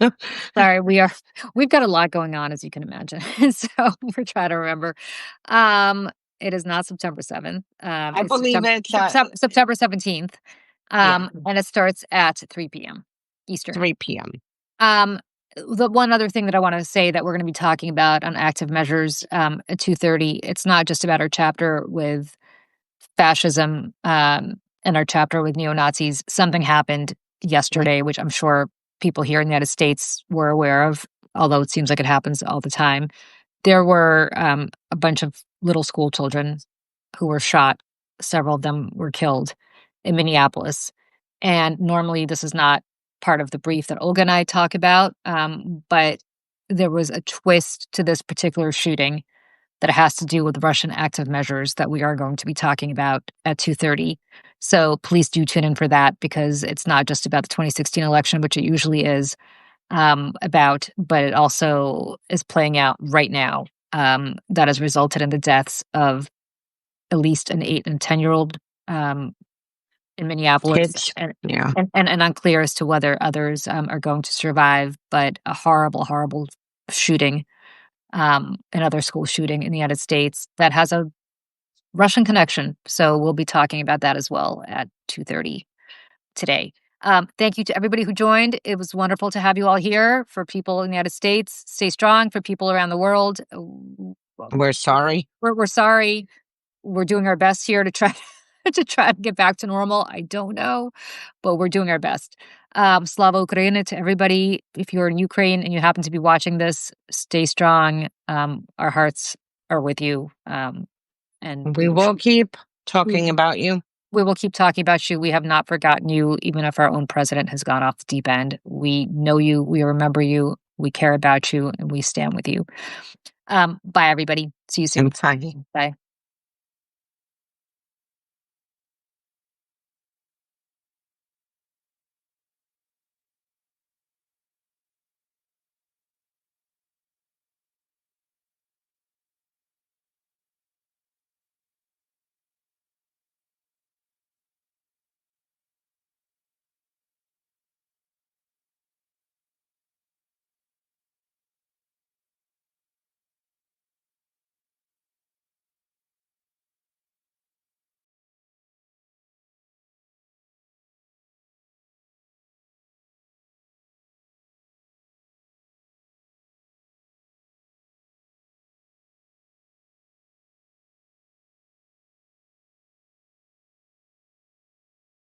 S2: Sorry, we've got a lot going on, as you can imagine. So we're trying to remember. Um, it is not September 7th.
S1: I
S2: It's
S1: believe it's
S2: September 17th.
S1: yeah,
S2: And it starts at 3 p.m. Eastern.
S1: 3 p.m.
S2: Um, the one other thing that I want to say that we're going to be talking about on active measures at 2:30, it's not just about our chapter with fascism and our chapter with neo-Nazis. Something happened yesterday, which I'm sure people here in the United States were aware of, although it seems like it happens all the time. There were a bunch of little school children who were shot. Several of them were killed in Minneapolis. And normally, this is not part of the brief that Olga and I talk about, but there was a twist to this particular shooting that has to do with Russian active measures that we are going to be talking about at 2:30. So please do tune in for that, because it's not just about the 2016 election, which it usually is about, but it also is playing out right now. That has resulted in the deaths of at least an 8 and 10-year-old in Minneapolis,
S1: Kids. Yeah.
S2: and unclear as to whether others are going to survive. But a horrible, horrible shooting, another school shooting in the United States that has a Russian connection. So we'll be talking about that as well at 2:30 today. Thank you to everybody who joined. It was wonderful to have you all here. For people in the United States, stay strong. For people around the world,
S1: We're sorry.
S2: we're sorry. We're doing our best here to try to try and get back to normal. I don't know, but we're doing our best. Slava Ukraini to everybody. If you're in Ukraine and you happen to be watching this, stay strong. Our hearts are with you. And
S1: We will keep talking
S2: we
S1: about you.
S2: we will keep talking about you. We have not forgotten you, even if our own president has gone off the deep end. We know you. We remember you. We care about you, and we stand with you. Bye, everybody. See you soon.
S1: And bye.
S2: Bye.